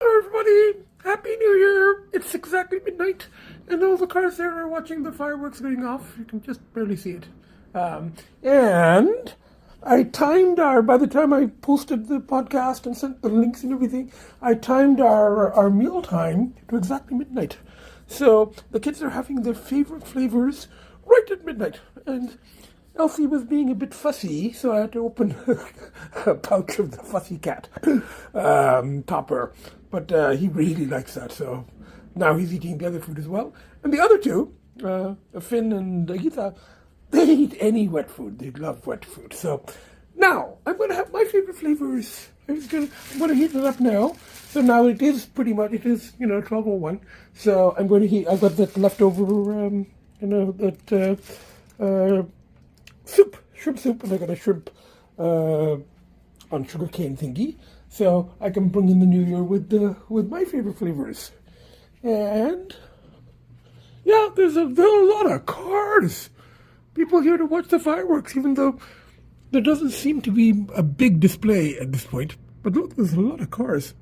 Hello everybody, Happy New Year! It's exactly midnight, and all the cars there are watching the fireworks going off. You can just barely see it. And I timed by the time I posted the podcast and sent the links and everything, I timed our meal time to exactly midnight. So the kids are having their favorite flavors right at midnight, and Lcee was being a bit fussy, so I had to open a pouch of the fussy cat topper. But he really likes that, so now he's eating the other food as well. And the other two, Finn and Agita, they eat any wet food. They love wet food. So now I'm going to have my favorite flavors. I'm going to heat it up now. So now it is 12:01. So I'm going to heat. I've got that leftover, shrimp soup, and I got a shrimp on sugarcane thingy, so I can bring in the new year with my favorite flavors. And yeah, there's a lot of cars. People here to watch the fireworks, even though there doesn't seem to be a big display at this point. But look, there's a lot of cars.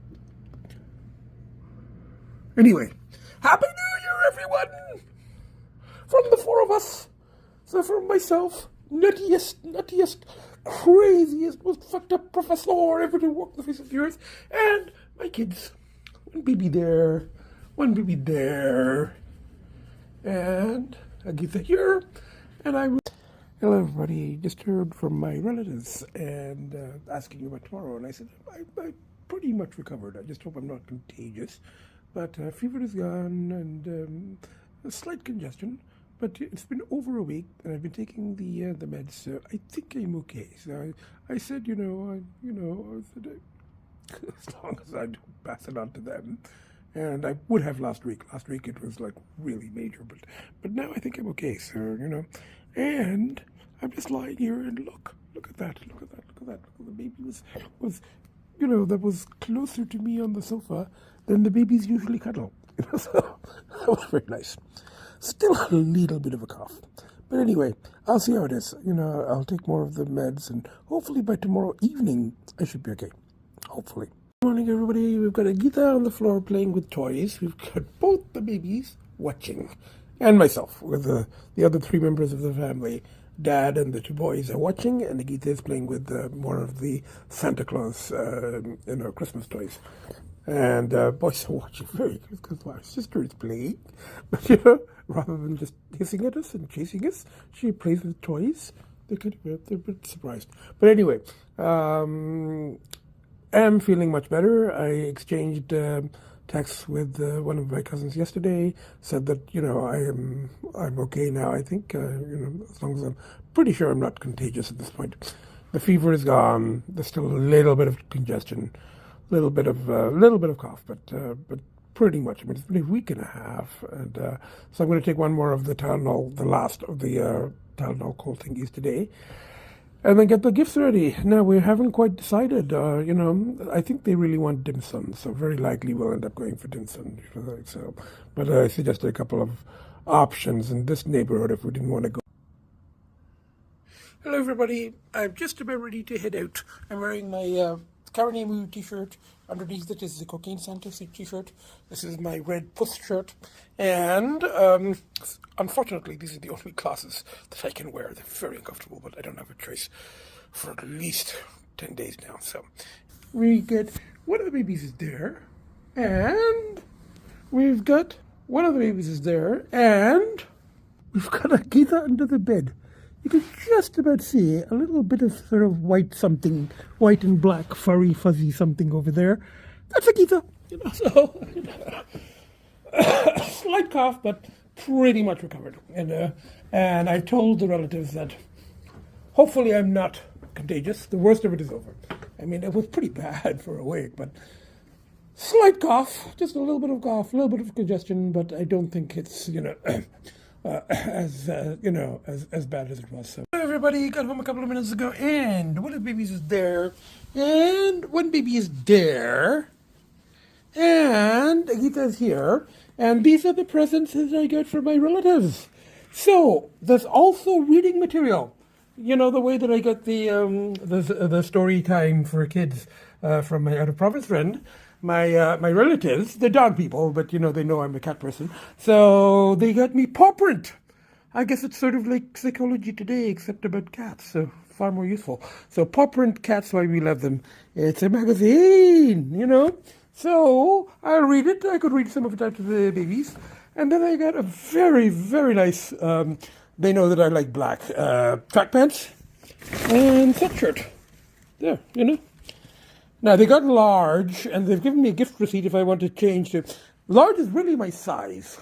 Anyway, Happy New Year, everyone! From the four of us. So from myself, nuttiest, craziest, most fucked up professor ever to walk the face of the earth, and my kids. One baby there, and Agita here, and Hello everybody, just heard from my relatives and asking about tomorrow, and I said, I pretty much recovered. I just hope I'm not contagious, but fever is gone and a slight congestion. But it's been over a week, and I've been taking the meds, so I think I'm okay. So I said, as long as I don't pass it on to them, and I would have last week. Last week it was like really major, but now I think I'm okay. So and I'm just lying here and look at that. The baby was that was closer to me on the sofa than the babies usually cuddle. So that was very nice. Still a little bit of a cough. But anyway, I'll see how it is. I'll take more of the meds, and hopefully by tomorrow evening, I should be okay. Hopefully. Good morning, everybody. We've got Agita on the floor playing with toys. We've got both the babies watching, and myself with the other three members of the family. Dad and the two boys are watching, and Agita is playing with more of the Santa Claus, Christmas toys. And boys are watching very good because my sister is playing. But, rather than just hissing at us and chasing us, she plays with toys. They're a bit surprised. But anyway, I'm feeling much better. I exchanged texts with one of my cousins yesterday. Said that I'm okay now. I think as long as I'm pretty sure I'm not contagious at this point. The fever is gone. There's still a little bit of congestion. Little bit of cough, but pretty much. I mean, it's been a week and a half, and so I'm going to take one more of the Tylenol, the last of the Tylenol cold thingies today, and then get the gifts ready. Now we haven't quite decided. I think they really want dim sum, so very likely we'll end up going for dim sum. So, but I suggested a couple of options in this neighborhood if we didn't want to go. Hello, everybody. I'm just about ready to head out. I'm wearing my Karen Emu t-shirt. Underneath it is the Cocaine Santa t-shirt. This is my red PUSS shirt. And unfortunately, these are the only glasses that I can wear. They're very uncomfortable, but I don't have a choice for at least 10 days now. So we get one of the babies is there. And we've got one of the babies is there. And we've got Agita under the bed. You can just about see a little bit of sort of white and black, furry, fuzzy something over there. That's Agita. So slight cough, but pretty much recovered. And I've told the relatives that hopefully I'm not contagious. The worst of it is over. I mean, it was pretty bad for a week, but slight cough, just a little bit of cough, a little bit of congestion, but I don't think it's as bad as it was. So everybody got home a couple of minutes ago, and one of the babies is there, and one baby is there, and Agita is here, and these are the presents that I got from my relatives. So there's also reading material. The way that I got the story time for kids from my out of province friend. my relatives, they're dog people, but they know I'm a cat person. So they got me paw print. I guess it's sort of like Psychology Today, except about cats. So far more useful. So Paw Print Cats Why We Love Them. It's a magazine. So I'll read it. I could read some of it out to the babies. And then I got a very, very nice, they know that I like black, track pants and sweatshirt. There, Now they got large, and they've given me a gift receipt if I want to change to... Large is really my size.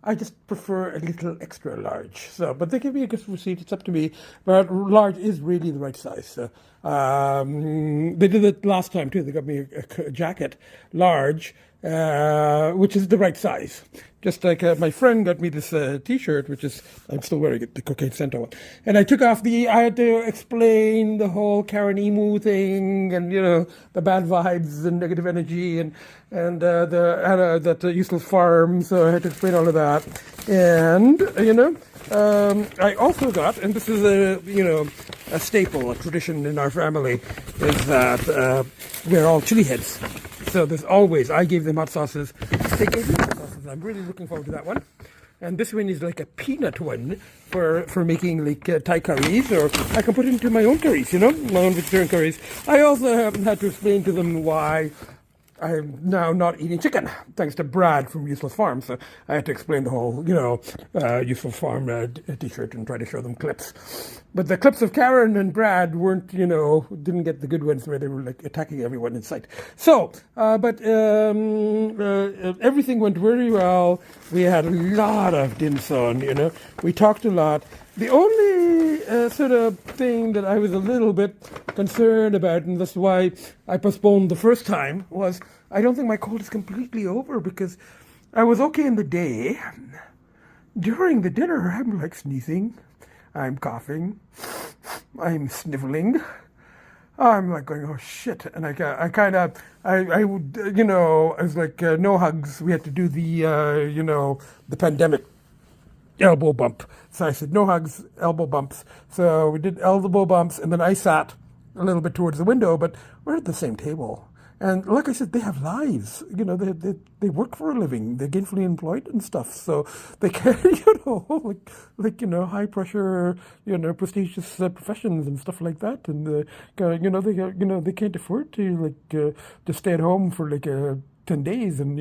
I just prefer a little extra large. But they give me a gift receipt. It's up to me. But large is really the right size. So, they did it last time too. They got me a jacket, large, which is the right size. Just like my friend got me this T-shirt, which is, I'm still wearing it, the Cocaine Center one. And I took off I had to explain the whole Karen Emu thing, and the bad vibes and negative energy, and that useless farm. So I had to explain all of that. And I also got, and this is a staple, a tradition in our family, is that we're all chili heads. So there's always, I gave them hot sauces, they gave me hot sauces. I'm really looking forward to that one. And this one is like a peanut one for making like Thai curries, or I can put it into my own curries, my own vegetarian curries. I also had to explain to them why I'm now not eating chicken, thanks to Brad from Useless Farm. So I had to explain the whole, Useless Farm T-shirt and try to show them clips. But the clips of Karen and Brad weren't, didn't get the good ones where they were like attacking everyone in sight. So, but everything went very well. We had a lot of dim sum, We talked a lot. The only sort of thing that I was a little bit concerned about, and that's why I postponed the first time, was I don't think my cold is completely over, because I was okay in the day. During the dinner, I'm like sneezing, I'm coughing, I'm sniveling. I'm like going, oh shit. And I would, I was like, no hugs. We had to do the pandemic elbow bump. So I said, no hugs, elbow bumps. So we did elbow bumps, and then I sat a little bit towards the window, but we're at the same table. And like I said, they have lives. They work for a living. They're gainfully employed and stuff. So they can, high pressure, prestigious professions and stuff like that. And they can't afford to stay at home for 10 days and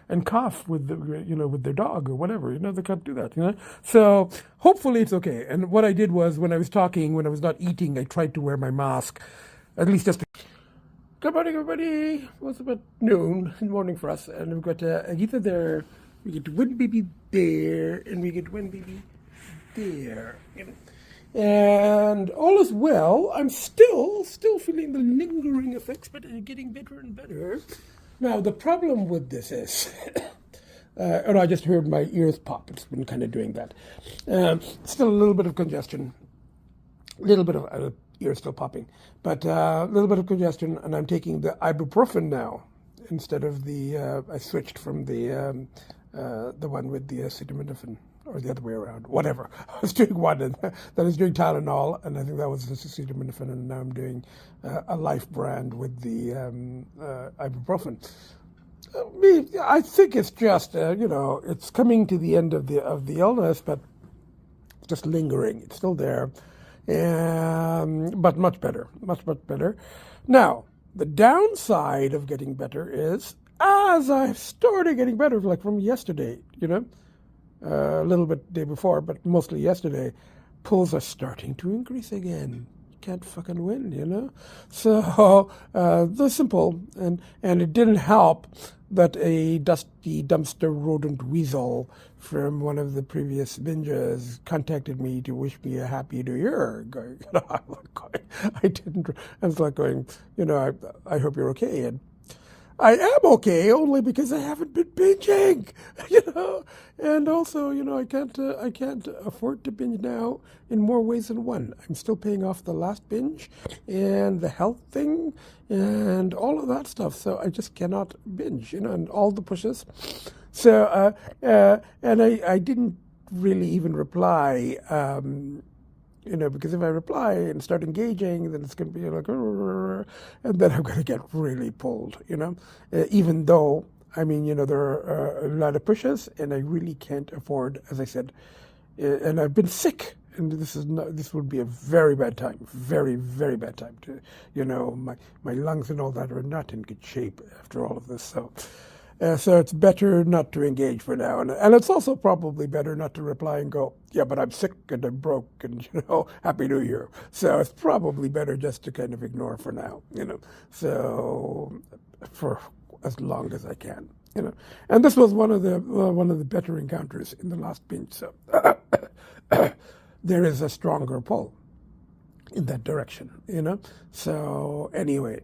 and cough with with their dog or whatever. They can't do that. So hopefully it's okay. And what I did was, when I was talking, when I was not eating, I tried to wear my mask, at least just to... Good morning, everybody. Well, it's about noon in the morning for us, and we've got Agita there. We get one baby there, and we get one baby there. And all is well. I'm still feeling the lingering effects, but getting better and better. Now, the problem with this is, and I just heard my ears pop. It's been kind of doing that. Still a little bit of congestion, a little bit of ears still popping, but a little bit of congestion, and I'm taking the ibuprofen now instead of I switched from the one with the acetaminophen, or the other way around, whatever. I was doing one, and then I was doing Tylenol, and I think that was the acetaminophen, and now I'm doing a Life brand with the ibuprofen. I think it's just, it's coming to the end of the illness, but just lingering. It's still there, but much better, much better. Now, the downside of getting better is, as I've started getting better, like from yesterday, a little bit the day before, but mostly yesterday, pulls are starting to increase again. Can't fucking win, So the simple, and it didn't help that a dusty dumpster rodent weasel from one of the previous binges contacted me to wish me a happy new year. I didn't. I was like going, I hope you're okay. And I am okay, only because I haven't been binging, and also, I can't afford to binge now in more ways than one. I'm still paying off the last binge and the health thing and all of that stuff, so I just cannot binge, and all the pushes. So, and I didn't really even reply because if I reply and start engaging, then it's going to be like, and then I'm going to get really pulled, even though, there are a lot of pushes, and I really can't afford, as I said, and I've been sick. And this would be a very bad time, very, very bad time to, my lungs and all that are not in good shape after all of this. So it's better not to engage for now. And it's also probably better not to reply and go, yeah, but I'm sick and I'm broke and, Happy New Year. So it's probably better just to kind of ignore for now, so for as long as I can, And this was one of the better encounters in the last binge. So there is a stronger pull in that direction, So anyway,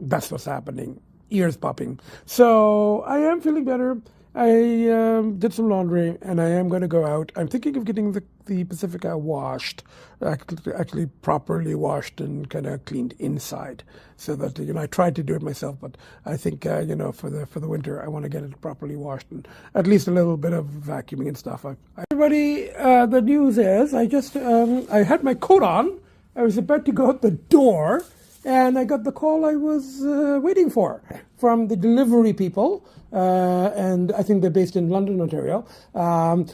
that's what's happening. Ears popping. So I am feeling better. I did some laundry, and I am going to go out. I'm thinking of getting the Pacifica washed, actually properly washed and kind of cleaned inside, so that I tried to do it myself, but I think for the winter I want to get it properly washed and at least a little bit of vacuuming and stuff. Everybody, the news is I had my coat on. I was about to go out the door, and I got the call I was waiting for from the delivery people, and I think they're based in London, Ontario,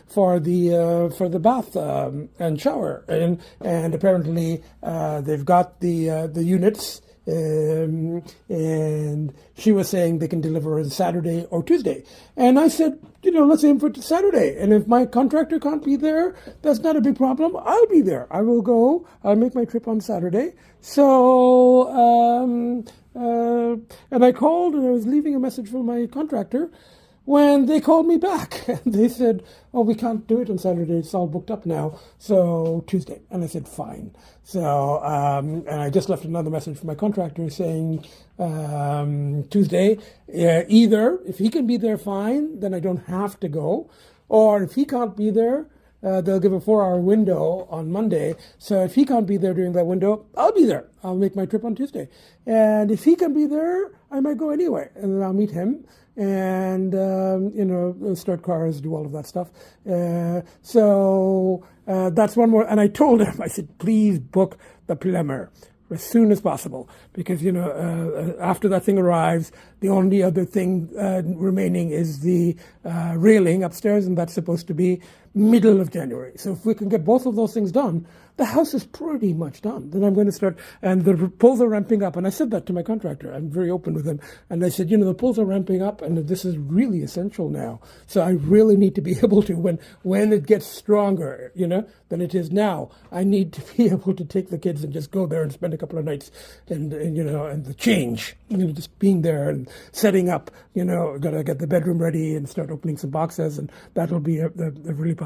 for the bath and shower, and apparently they've got the units. And she was saying they can deliver on Saturday or Tuesday. And I said, let's aim for Saturday. And if my contractor can't be there, that's not a big problem. I'll be there. I will go. I'll make my trip on Saturday. So, and I called, and I was leaving a message for my contractor when they called me back. They said, oh, we can't do it on Saturday. It's all booked up now. So Tuesday. And I said, fine. So, and I just left another message for my contractor saying Tuesday, either if he can be there, fine, then I don't have to go. Or if he can't be there, they'll give a 4-hour window on Monday. So if he can't be there during that window, I'll be there. I'll make my trip on Tuesday. And if he can be there, I might go anyway. And then I'll meet him and, start cars, do all of that stuff. So that's one more. And I told him, I said, please book the plumber as soon as possible, because, after that thing arrives, the only other thing remaining is the railing upstairs, and that's supposed to be middle of January. So if we can get both of those things done, the house is pretty much done. Then I'm going to start, and the poles are ramping up. And I said that to my contractor. I'm very open with him. And I said, the poles are ramping up, and this is really essential now. So I really need to be able to, when it gets stronger, than it is now, I need to be able to take the kids and just go there and spend a couple of nights and the change, just being there and setting up, got to get the bedroom ready and start opening some boxes, and that'll be a really positive,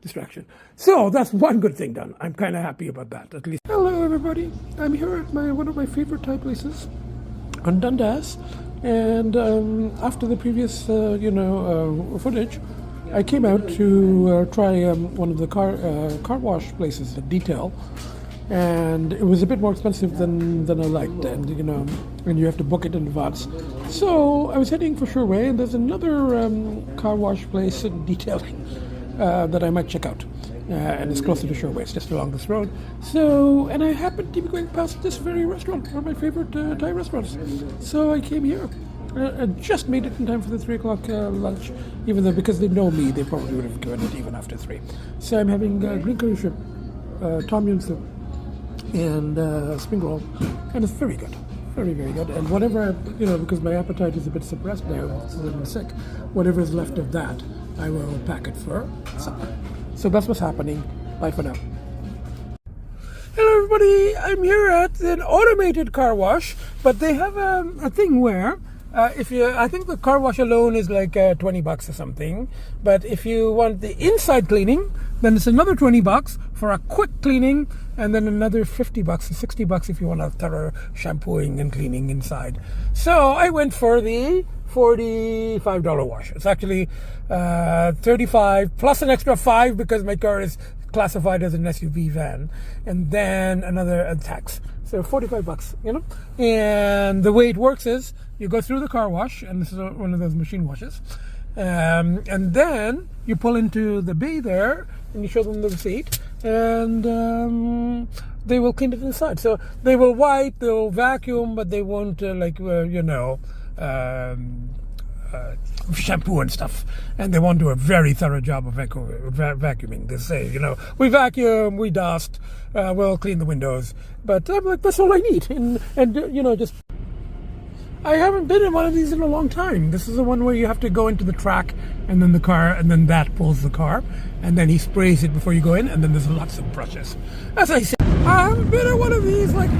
distraction. So that's one good thing done. I'm kind of happy about that, at least. Hello, everybody. I'm here at one of my favorite Thai places on Dundas, and after the previous, footage, I came out to try one of the car wash places, the Detail, and it was a bit more expensive than I liked, and and you have to book it in advance. So I was heading for Shoreway, and there's another car wash place in Detailing that I might check out. And it's closer to Shoreway, it's just along this road. So, and I happened to be going past this very restaurant, one of my favorite Thai restaurants. So I came here. I just made it in time for the 3 o'clock lunch, even though because they know me, they probably would have given it even after 3. So I'm having green curry shrimp, tom yum soup, and spring roll, and it's very good. Very, very good. And whatever, because my appetite is a bit suppressed now, since I'm sick, whatever is left of that, I will pack it for supper. So that's what's happening. Bye for now. Hello, everybody. I'm here at an automated car wash, but they have a thing where I think the car wash alone is like $20 or something. But if you want the inside cleaning, then it's another $20 for a quick cleaning, and then another $50 or $60 if you want a thorough shampooing and cleaning inside. So I went for the $45 wash. It's actually $35 plus an extra $5 because my car is classified as an SUV van, and then another tax. So $45, And the way it works is you go through the car wash, and this is one of those machine washes, and then you pull into the bay there, and you show them the receipt, and they will clean it inside. So they will wipe, they'll vacuum, but they won't shampoo and stuff, and they won't do a very thorough job of vacuuming. They say, we vacuum, we dust, we'll clean the windows, but I'm like, that's all I need. And just, I haven't been in one of these in a long time. This is the one where you have to go into the track, and then the car, and then that pulls the car, and then he sprays it before you go in, and then there's lots of brushes. As I said, I haven't been in one of these like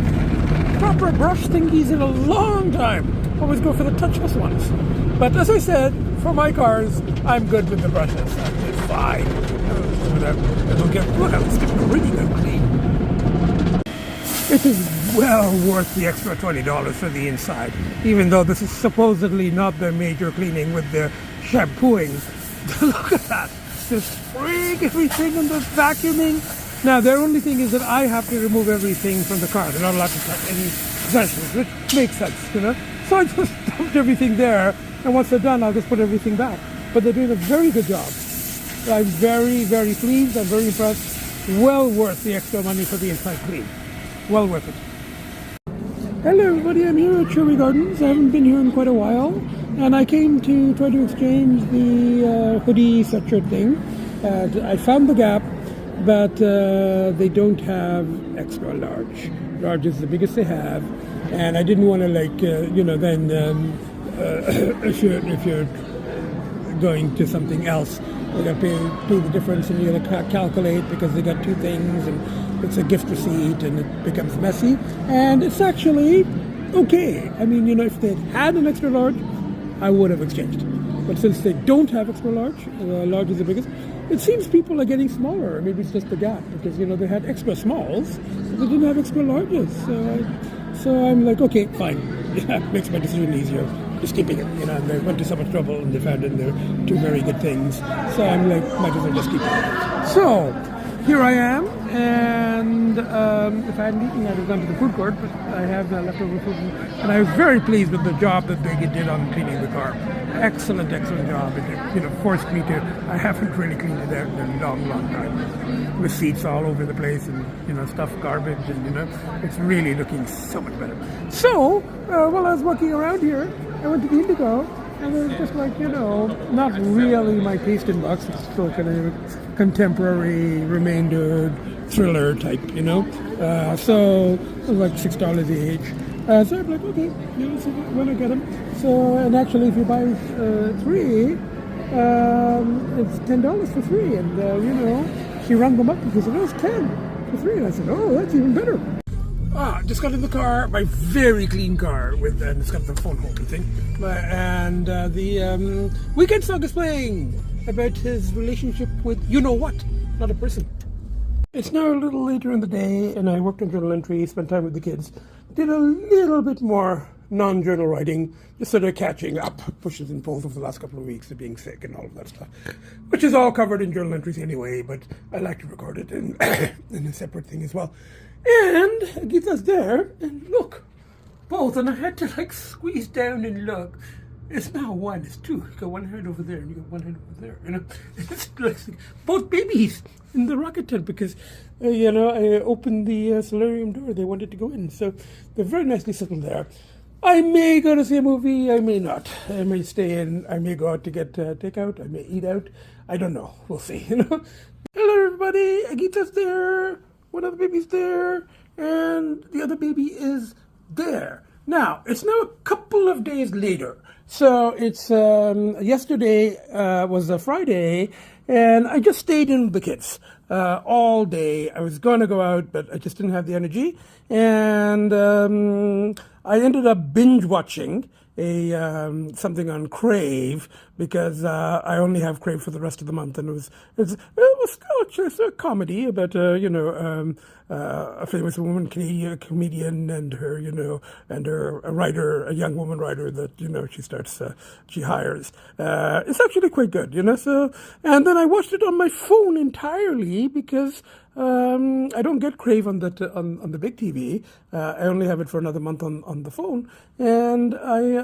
proper brush thingies in a long time. Always go for the touchless ones. But as I said, for my cars, I'm good with the brushes. It's fine. Look, it's getting really good clean. It is well worth the extra $20 for the inside, even though this is supposedly not the major cleaning with the shampooing. Look at that. Just spraying everything and the vacuuming. Now, their only thing is that I have to remove everything from the car. They're not allowed to touch any possessions, which makes sense, So I just dumped everything there, and once they're done, I'll just put everything back. But they're doing a very good job. I'm very, very pleased. I'm very impressed. Well worth the extra money for the inside clean. Well worth it. Hello everybody, I'm here at Cherry Gardens. I haven't been here in quite a while, and I came to try to exchange the hoodie sweatshirt thing. I found the Gap, but they don't have extra large. Large is the biggest they have, and I didn't want to if you're going to something else, you got to pay the difference, and you got to calculate because they got two things, and it's a gift receipt, and it becomes messy. And it's actually okay. I mean, if they'd had an extra large, I would have exchanged. But since they don't have extra large, large is the biggest. It seems people are getting smaller. Maybe it's just the Gap, because they had extra smalls, but they didn't have extra larges. So I'm like, okay, fine. Yeah, makes my decision easier. Just keeping it, and they went to so much trouble, and they found in there two very good things. So I'm like, might as well just keep it. So here I am, and if I hadn't eaten, I'd have gone to the food court, but I have leftover food, and I was very pleased with the job that they did on cleaning the car. Excellent job. It forced me to. I haven't really cleaned it out in a long time. Receipts all over the place, and stuff, garbage, and it's really looking so much better. So while I was walking around here, I went to the Indigo, and it was just like, not really my taste in box. It's still kind of contemporary, remainder, thriller type, so it was like $6 each. So I'm like, okay, so when I get them. So, and actually, if you buy three, it's $10 for three. And, she rung them up and she said, it's 10 for three. And I said, oh, that's even better. Just got in the car, my very clean car, and it's got the phone holder thing. And the Weekend Song is playing about his relationship with you-know-what, not a person. It's now a little later in the day, and I worked on journal entry, spent time with the kids, did a little bit more non-journal writing, just sort of catching up, pushes and pulls over the last couple of weeks of being sick and all of that stuff, which is all covered in journal entries anyway, but I like to record it in a separate thing as well. And Agita's there, and look, both, and I had to squeeze down and look. It's not one, it's two. You got one hand over there, and you got one hand over there. It's like both babies in the rocket tent, because I opened the solarium door. They wanted to go in, so they're very nicely settled there. I may go to see a movie, I may not. I may stay in, I may go out to get takeout, I may eat out. I don't know, we'll see, Hello everybody, Agita's there, one of the babies there, and the other baby is there. Now, it's now a couple of days later. So it's, yesterday was a Friday, and I just stayed in with the kids all day. I was going to go out, but I just didn't have the energy. And I ended up binge watching something on Crave, because I only have Crave for the rest of the month, and it was just a comedy about a famous woman comedian and her and a writer, a young woman writer that she hires. It's actually quite good, so. And then I watched it on my phone entirely, because I don't get Crave on the big TV. I only have it for another month on the phone, and I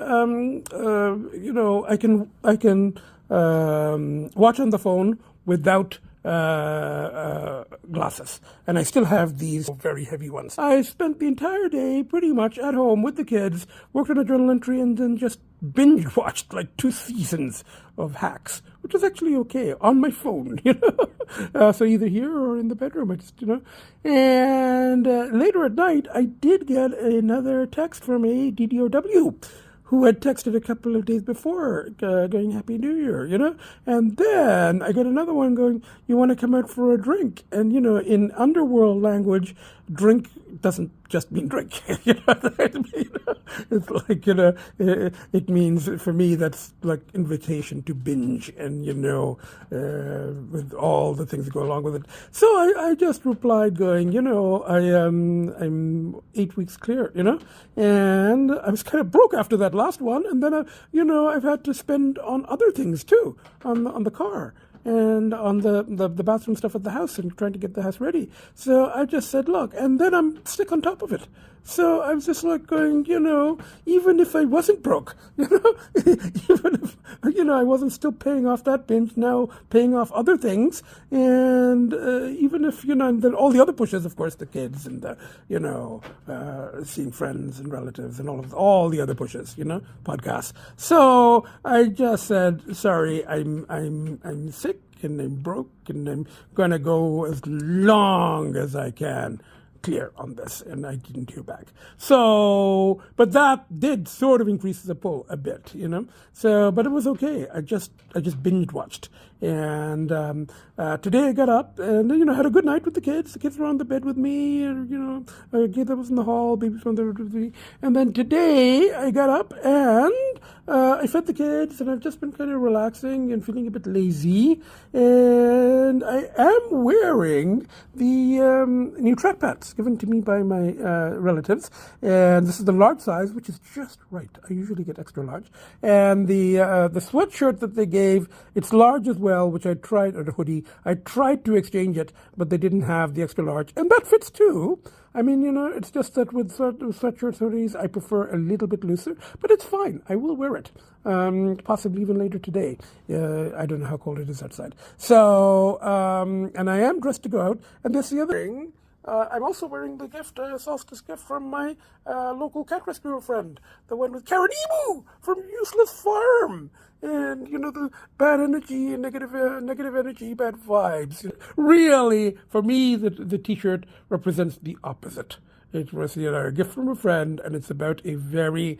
can watch on the phone without glasses, and I still have these very heavy ones. I spent the entire day pretty much at home with the kids, worked on a journal entry, and then just binge watched like 2 seasons of Hacks, which was actually okay on my phone, so either here or in the bedroom, I just, and later at night, I did get another text from a DDOW who had texted a couple of days before going Happy New Year, and then I got another one going, you want to come out for a drink? And, in underworld language, drink doesn't just mean drink. It's like, it means, for me, that's like invitation to binge and, with all the things that go along with it. So I just replied going, I'm 8 weeks clear, and I was kind of broke after that last one. And then, I've had to spend on other things too, on the car and on the bathroom stuff at the house and trying to get the house ready. So I just said, look, and then I'm stick on top of it. So I was just like going, even if I wasn't broke, even if, I wasn't still paying off that binge, now paying off other things. And even if, and then all the other pushes, of course, the kids and the, seeing friends and relatives and all the other pushes, podcasts. So I just said, sorry, I'm sick and I'm broke and I'm going to go as long as I can clear on this, and I didn't hear back. So, but that did sort of increase the pull a bit, So, but it was okay. I just binge watched, and today I got up and had a good night with the kids. The kids were on the bed with me, and Agita was in the hall, baby was on the bed with me, and then today I got up and I fed the kids, and I've just been kind of relaxing and feeling a bit lazy, and I am wearing the new trackpads given to me by my relatives, and this is the large size, which is just right. I usually get extra large, and the sweatshirt that they gave, it's large as well, which I tried, or the hoodie, I tried to exchange it, but they didn't have the extra large, and that fits too. I mean, it's just that with sweatshirts, hoodies, I prefer a little bit looser, but it's fine. I will wear it, possibly even later today. I don't know how cold it is outside. So, and I am dressed to go out, and that's the other thing. I'm also wearing the gift, solstice gift from my local cat rescue friend, the one with Karen Emu from Useless Farm. And, the bad energy and negative energy, bad vibes. Really, for me, the T-shirt represents the opposite. It was, a gift from a friend, and it's about a very,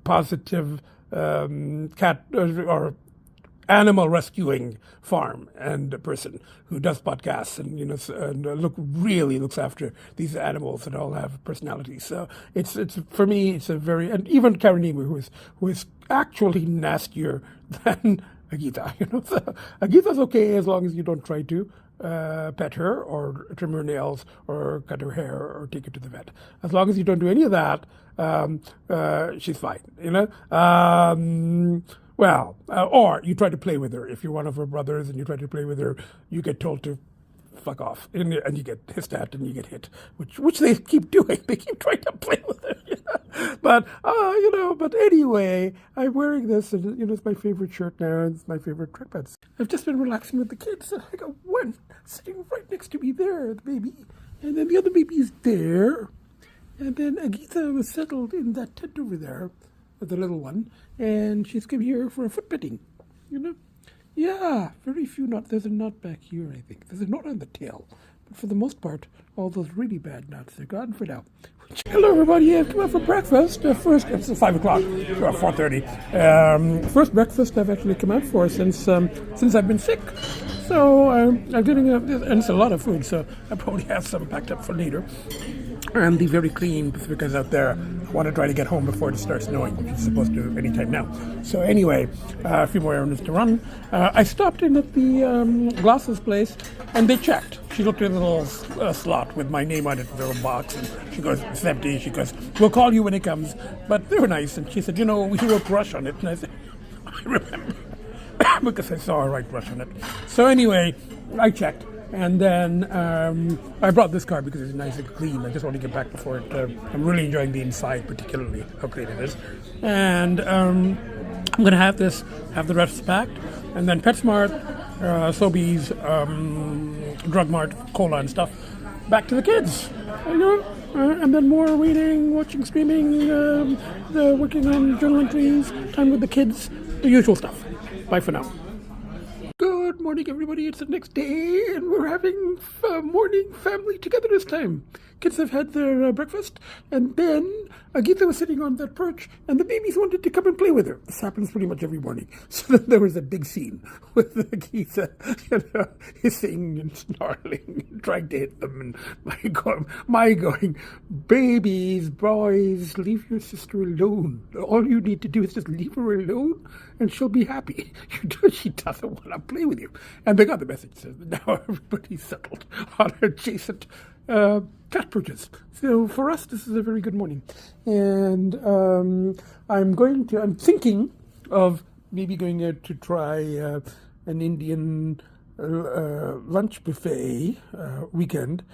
positive cat or animal rescuing farm and a person who does podcasts and really looks after these animals that all have personalities. So it's for me, it's a very, and even Karen Emu, who is actually nastier than Agita. So Agita's okay as long as you don't try to pet her or trim her nails or cut her hair or take her to the vet. As long as you don't do any of that, she's fine. Or you try to play with her. If you're one of her brothers and you try to play with her, you get told to fuck off, and you get hissed at and you get hit, which they keep doing. They keep trying to play with her. But anyway, I'm wearing this, and it's my favorite shirt now, and it's my favorite trackpads. I've just been relaxing with the kids. I got one sitting right next to me there, the baby, and then the other baby is there, and then Agita was settled in that tent over there with the little one, and she's come here for a foot petting, Yeah, very few knots. There's a knot back here, I think. There's a knot on the tail. But for the most part, all those really bad knots, they're gone for now. Hello, everybody. I've come out for breakfast. First, it's 5 o'clock, or 4:30. First breakfast I've actually come out for since I've been sick. So I'm getting and it's a lot of food, so I probably have some packed up for later. And the very clean Pacifica's out there. I want to try to get home before it starts snowing, which it's supposed to any time now. So anyway, a few more errands to run. I stopped in at the glasses place, and they checked. She looked at a little slot with my name on it, the little box, and she goes, it's empty. She goes, we'll call you when it comes. But they were nice, and she said, we wrote Rush on it. And I said, I remember, because I saw her write Rush on it. So anyway, I checked. And then I brought this car because it's nice and clean. I just want to get back before it. I'm really enjoying the inside, particularly how clean it is. And I'm going to have the rest packed. And then PetSmart, Sobeys, Drug Mart, Cola and stuff, back to the kids, and then more reading, watching, streaming, working on journal entries, time with the kids, the usual stuff. Bye for now. Good morning, everybody. It's the next day, and we're having morning family togetherness time. Kids have had their breakfast, and then Agita was sitting on that perch, and the babies wanted to come and play with her. This happens pretty much every morning. So then there was a big scene with Agita, hissing and snarling, and trying to hit them, and my going, babies, boys, leave your sister alone. All you need to do is just leave her alone, and she'll be happy. She doesn't want to play with you. And they got the message. So now everybody's settled on adjacent cat perches. So for us, this is a very good morning. And I'm thinking of maybe going out to try an Indian lunch buffet weekend.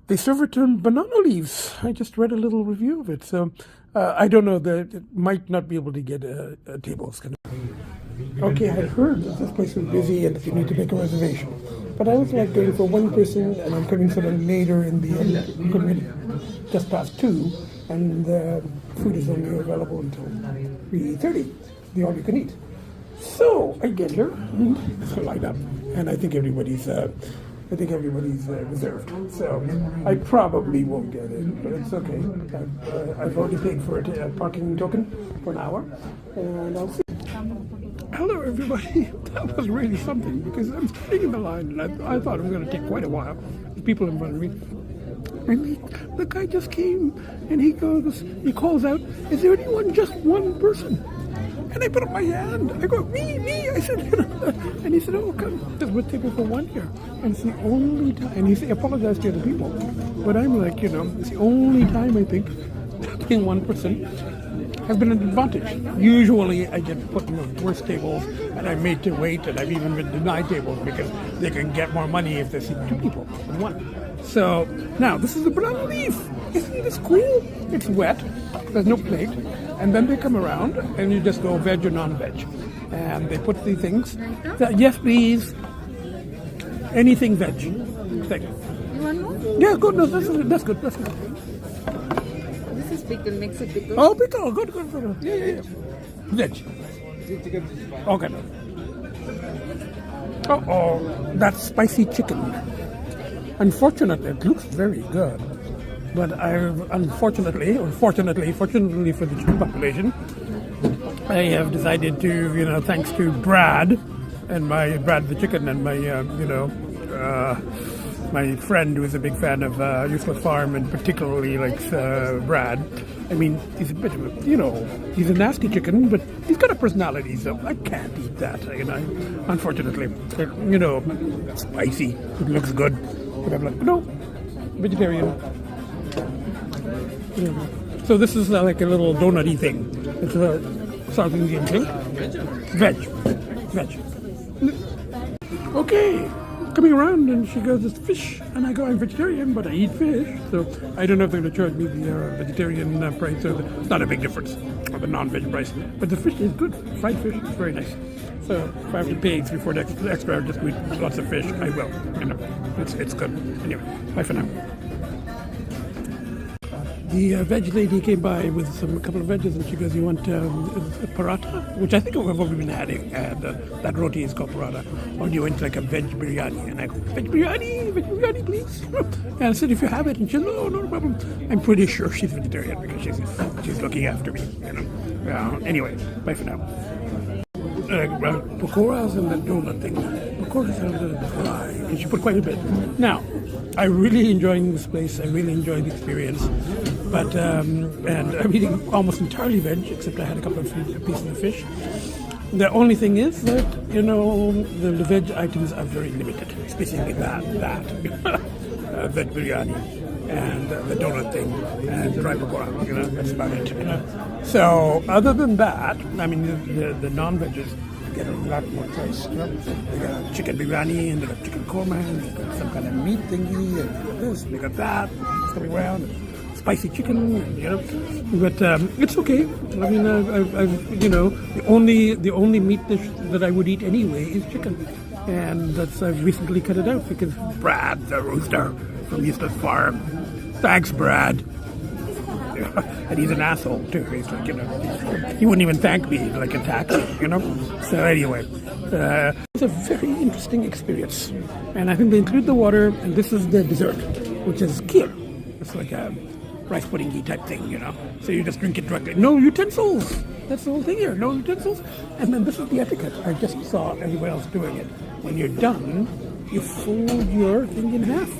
They serve it on banana leaves. I just read a little review of it. So I don't know, that it might not be able to get a table. Okay, I heard that this place was busy and that you need to make a reservation. But I was like going for one person, and I'm coming sort of later in the just past 2, and the food is only available until 3:30, the all you can eat. So I get here, and it's a line up, and I think everybody's reserved. So I probably won't get in, but it's okay. I've already paid for a parking token for an hour, and I'll see. Hello, everybody. That was really something, because I'm standing in the line, and I thought it was going to take quite a while. There's people in front of me. And the guy just came, and he calls out, "Is there anyone, just one person?" And I put up my hand. I go, me. I said, and he said, "Oh, come, there's a table for one here." And it's the only time, and he apologized to the people. But I'm like, it's the only time I think being one person has been an advantage. Usually I get put in the worst tables, and I'm made to wait, and I've even been denied tables because they can get more money if they see 2 people than 1. So now this is the banana leaf. Isn't this cool? It's wet. There's no plate. And then they come around, and you just go veg or non-veg. And they put the things. Yes, please. Anything veg. Thank you. You want more? Yeah, good. No, that's good. This is pickle. Makes it pickle. Oh, pickle. Good. Yeah. Veg. Okay. Oh, that's spicy chicken. Unfortunately, it looks very good. But fortunately for the chicken population, I have decided to, thanks to Brad the chicken, and my friend who is a big fan of Useless Farm and particularly likes Brad. I mean, he's a bit of a, he's a nasty chicken, but he's got a personality, so I can't eat that, unfortunately. Spicy, it looks good. But I'm like, no, vegetarian. So this is like a little donut-y thing. It's a South Indian thing. Veg. Okay, coming around, and she goes, "It's fish," and I go, "I'm vegetarian, but I eat fish." So I don't know if they're going to charge me the vegetarian price. So it's not a big difference of the non-veg price. But the fish is good. Fried fish is very nice. So if I have to pay 3-4 extra just to eat lots of fish, I will. It's good. Anyway, bye for now. The veg lady came by with a couple of veggies, and she goes, "You want a paratha?" Which I think we've already been having. That roti is called paratha. Or do you want like a veg biryani? And I go, veg biryani, please. And I said, "If you have it." And she said, "No, no problem." I'm pretty sure she's vegetarian because she's looking after me. Anyway, bye for now. Pakoras and the donut thing. Pakoras are a little dry, and she put quite a bit. Now, I'm really enjoying this place. I really enjoyed the experience. But, and I'm eating almost entirely veg, except I had a couple of pieces of fish. The only thing is that, the veg items are very limited, especially that veg biryani and the donut thing and dry pakora, that's about it. So other than that, I mean, the non-veggies get a lot more price. They got chicken biryani, and they got chicken korma, and they got some kind of meat thingy, and they got this, and they got that. It's coming around. Spicy chicken, but it's okay. I mean, the only meat dish that I would eat anyway is chicken. and I've recently cut it out because Brad, the rooster from Eustace Farm, thanks, Brad. And he's an asshole too. He's like, he wouldn't even thank me, like attack me, So anyway, it's a very interesting experience. And I think they include the water, and this is the dessert, which is CLEAR. It's like a rice pudding-y type thing, So you just drink it directly. No utensils. That's the whole thing here. No utensils. And then this is the etiquette. I just saw everyone else doing it. When you're done, you fold your thing in half,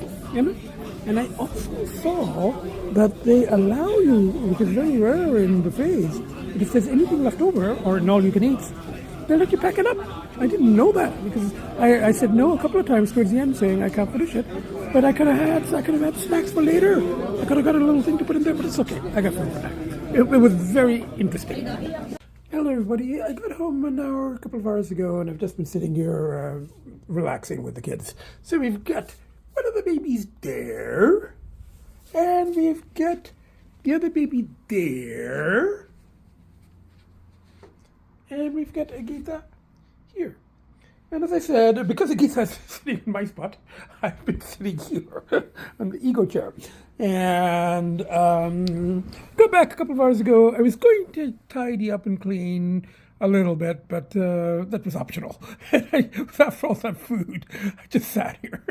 And I also saw that they allow you, which is very rare in buffets, but if there's anything left over or in all you can eat, they let you pack it up. I didn't know that because I said no a couple of times towards the end, saying I can't finish it. But I could have had snacks for later. I could have got a little thing to put in there, but it's okay. I got food for that. It was very interesting. Hello, everybody. I got home a couple of hours ago, and I've just been sitting here relaxing with the kids. So we've got one of the babies there, and we've got the other baby there, and we've got Agita here. And as I said, because Agita's sitting in my spot, I've been sitting here on the ego chair. And got back a couple of hours ago. I was going to tidy up and clean a little bit, but that was optional. After all that food, I just sat here.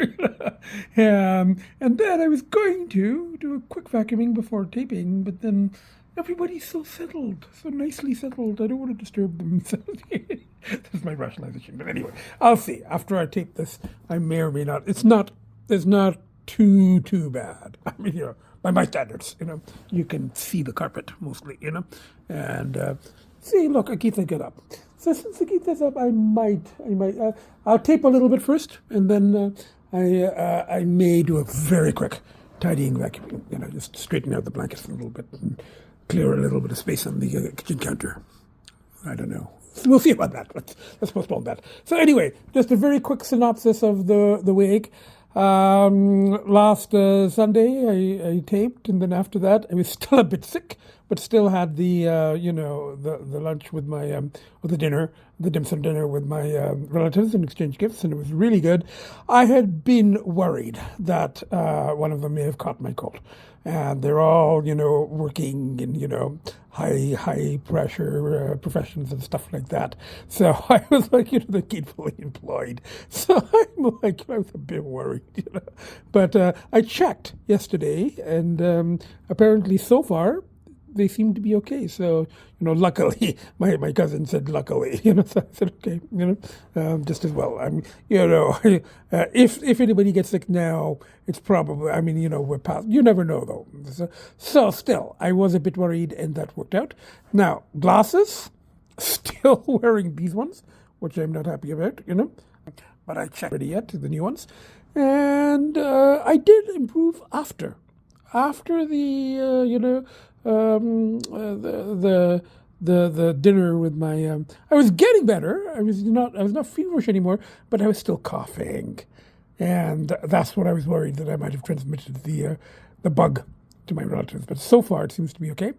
And then I was going to do a quick vacuuming before taping, but then everybody's so settled, so nicely settled. I don't want to disturb them. That's my rationalization. But anyway, I'll see. After I tape this, I may or may not. It's not too bad. I mean, by my standards, you can see the carpet mostly, and see, look, Agita get up. So since Agita's up, I might, I'll tape a little bit first, and then I may do a very quick tidying vacuum, just straighten out the blankets a little bit and clear a little bit of space on the kitchen counter. I don't know. We'll see about that. Let's postpone that. So anyway, just a very quick synopsis of the week. Last Sunday I taped, and then after that I was still a bit sick, but still had the the lunch with my or the dim sum dinner with my relatives and exchange gifts, and it was really good. I had been worried that one of them may have caught my cold, and they're all working in high pressure professions and stuff like that. So I was like, they're gainfully employed. So I'm like, I was a bit worried, But I checked yesterday, and apparently so far they seem to be okay. So, luckily, my cousin said luckily, so I said, okay, just as well. I'm, if anybody gets sick now, it's probably, we're past, you never know though. So still, I was a bit worried, and that worked out. Now, glasses, still wearing these ones, which I'm not happy about, but I checked already yet, the new ones. And I did improve after the, the dinner with my I was getting better. I was not feverish anymore, but I was still coughing, and that's what I was worried that I might have transmitted the bug to my relatives. But so far it seems to be okay.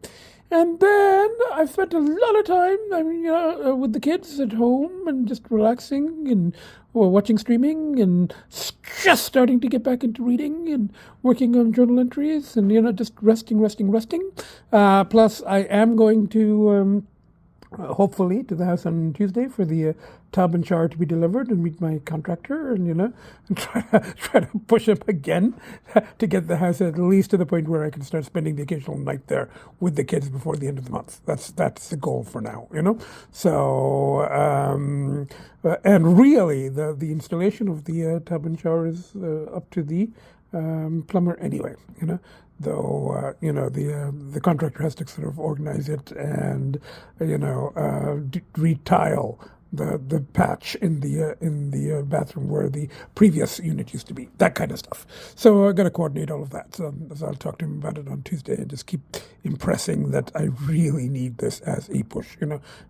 And then I've spent a lot of time, with the kids at home and just relaxing and watching streaming and just starting to get back into reading and working on journal entries and, just resting. Plus, I am going to, hopefully, to the house on Tuesday for the tub and shower to be delivered and meet my contractor and, and try to push him again to get the house at least to the point where I can start spending the occasional night there with the kids before the end of the month. That's the goal for now, So, and really, the installation of the tub and shower is up to the plumber anyway, Though the contractor has to sort of organize it and retile the patch in the bathroom where the previous unit used to be, that kind of stuff. So I got to coordinate all of that. So I'll talk to him about it on Tuesday and just keep impressing that I really need this as a push,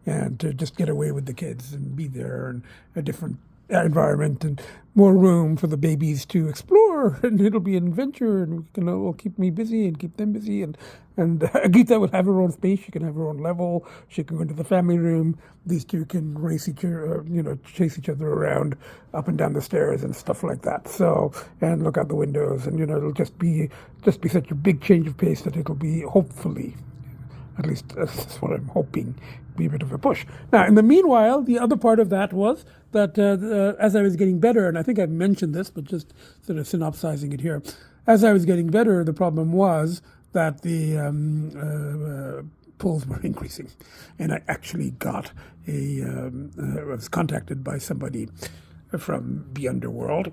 and to just get away with the kids and be there and a different environment and more room for the babies to explore, and it'll be an adventure, and it'll keep me busy and keep them busy, and Agita will have her own space. She can have her own level. She can go into the family room. These two can race each other, chase each other around up and down the stairs and stuff like that. So, and look out the windows, and it'll just be such a big change of pace that it'll be, hopefully, at least that's what I'm hoping, be a bit of a push. Now, in the meanwhile, the other part of that was that as I was getting better, and I think I've mentioned this, but just sort of synopsizing it here, as I was getting better, the problem was that the pulls were increasing. And I actually got I was contacted by somebody from the underworld,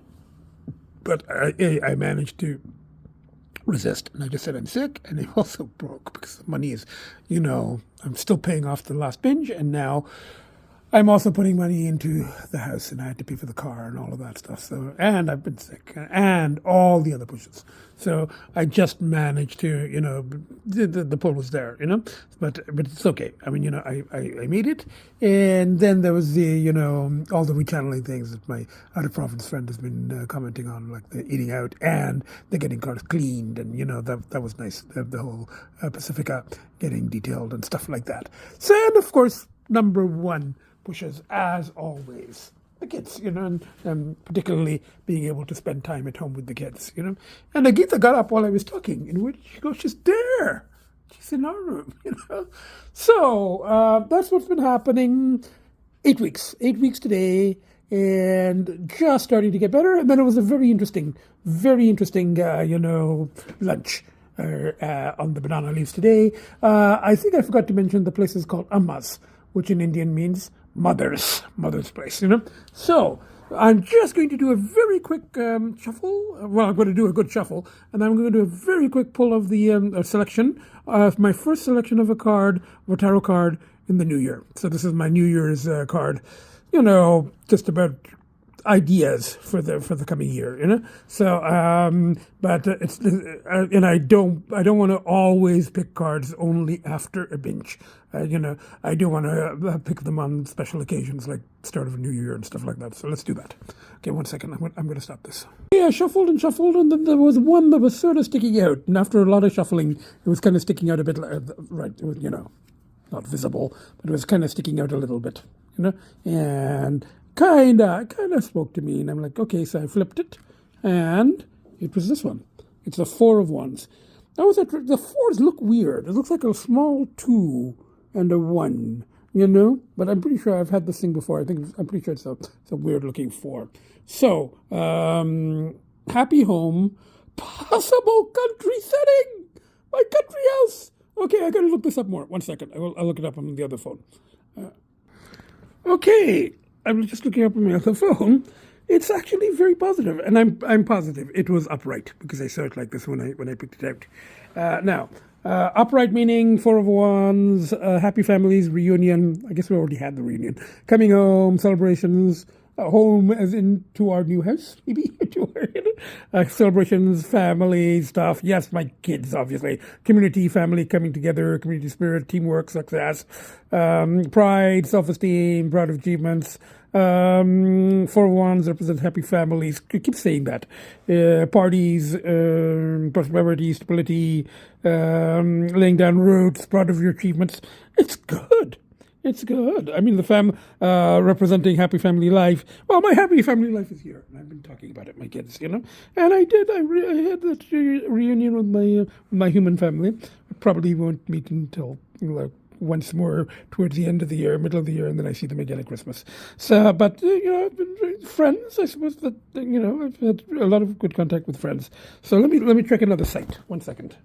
but I managed to resist. And I just said, I'm sick, and I'm also broke because the money is, I'm still paying off the last binge, and now I'm also putting money into the house, and I had to pay for the car and all of that stuff. So, and I've been sick, and all the other pushes. So I just managed to, the pull was there, but it's okay. I mean, I made it, and then there was the, all the rechanneling things that my out of province friend has been commenting on, like the eating out and the getting cars cleaned, and that was nice. The whole Pacifica getting detailed and stuff like that. So, and of course, number one pushes, as always, the kids, and particularly being able to spend time at home with the kids, And Agita got up while I was talking, in which she goes, she's there. She's in our room, So that's what's been happening. 8 weeks today, and just starting to get better. And then it was a very interesting, lunch on the banana leaves today. I think I forgot to mention the place is called Amma's, which in Indian means mother's place, So I'm just going to do a very quick shuffle. Well, I'm going to do a good shuffle, and I'm going to do a very quick pull of the selection of my first selection of a tarot card in the new year. So this is my New Year's card, just about ideas for the coming year, So, but it's and I don't want to always pick cards only after a binge. I do want to pick them on special occasions like start of a new year and stuff like that. So let's do that. Okay, 1 second. I'm going to stop this. Yeah, shuffled, and then there was one that was sort of sticking out, and after a lot of shuffling, it was kind of sticking out a bit. Right, it was, not visible, but it was kind of sticking out a little bit, and kind of spoke to me, and I'm like, okay, so I flipped it, and it was this one. It's the Four of Wands. Now, the fours look weird. It looks like a small 2 and a 1, but I'm pretty sure I've had this thing before. I'm pretty sure it's a weird looking 4. So, happy home, possible country setting, my country house. Okay, I gotta look this up more. 1 second, I'll look it up on the other phone. Okay. I'm just looking up on my other phone. It's actually very positive, and I'm positive it was upright because I saw it like this when I picked it out. Now, upright meaning Four of Wands, happy families, reunion. I guess we already had the reunion. Coming home, celebrations, home as in to our new house, maybe to our celebrations, family stuff. Yes, my kids, obviously. Community, family coming together, community spirit, teamwork, success, pride, self-esteem, proud of achievements. Four of Wands represent happy families. I keep saying that. Parties, prosperity, stability, laying down roots, proud of your achievements. It's good. It's good. I mean, the representing happy family life. Well, my happy family life is here, and I've been talking about it, my kids, And I did. I had that reunion with my human family. I probably won't meet until once more towards the end of the year, middle of the year, and then I see them again at Christmas. So, but I've been friends. I suppose that I've had a lot of good contact with friends. So let me check another site. 1 second.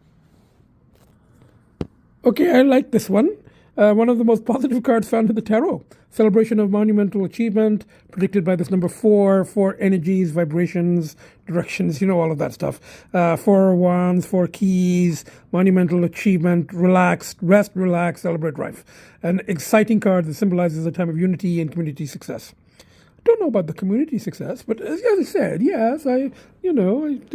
Okay, I like this one. One of the most positive cards found in the tarot. Celebration of monumental achievement, predicted by this number 4, 4 energies, vibrations, directions, all of that stuff. 4 wands, 4 keys, monumental achievement, rest, relax, celebrate life. An exciting card that symbolizes a time of unity and community success. don't know about the community success, but as I said, yes, I do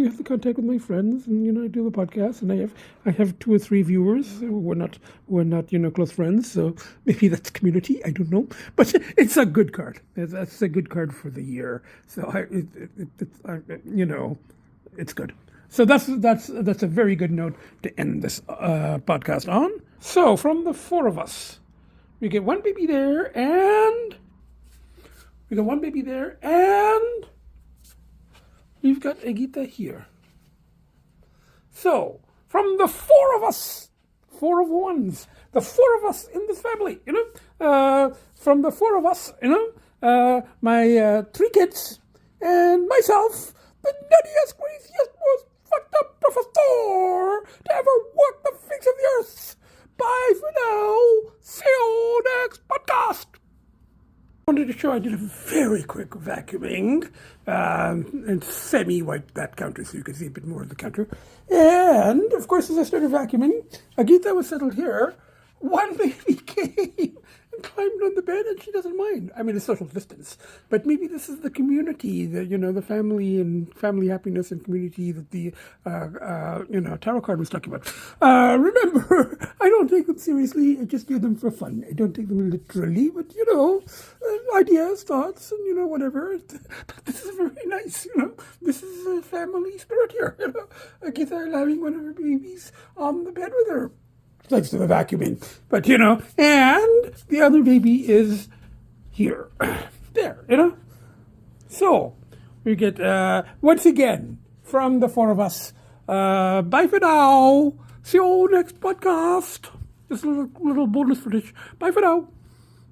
have the contact with my friends, and I do the podcast, and I have 2 or 3 viewers. We're not close friends, so maybe that's community. I don't know, but it's a good card. That's a good card for the year. So it's good. So that's a very good note to end this podcast on. So from the 4 of us, we get 1 baby there, and we got 1 baby there, and we've got Agita here. So from the 4 of us, 4 of 1s, the 4 of us in this family, from the 4 of us, my 3 kids and myself, the nuttiest, craziest, most fucked up professor to ever walk the face of the earth. Bye for now. See you next podcast. I wanted to show I did a very quick vacuuming and semi-wiped that counter so you could see a bit more of the counter. And, of course, as I started vacuuming, Agita was settled here. 1 baby came and climbed on the bed, and she doesn't mind. I mean, it's social distance. But maybe this is the community, the family and family happiness and community that the, tarot card was talking about. Remember, I don't take them seriously. I just do them for fun. I don't take them literally, but, ideas, thoughts, and, whatever. But this is very nice, This is a family spirit here, Agita allowing 1 of her babies on the bed with her. Thanks to the vacuuming. But, and the other baby is here. There, So, we get, once again, from the 4 of us, bye for now. See you all next podcast. Just a little bonus footage. Bye for now.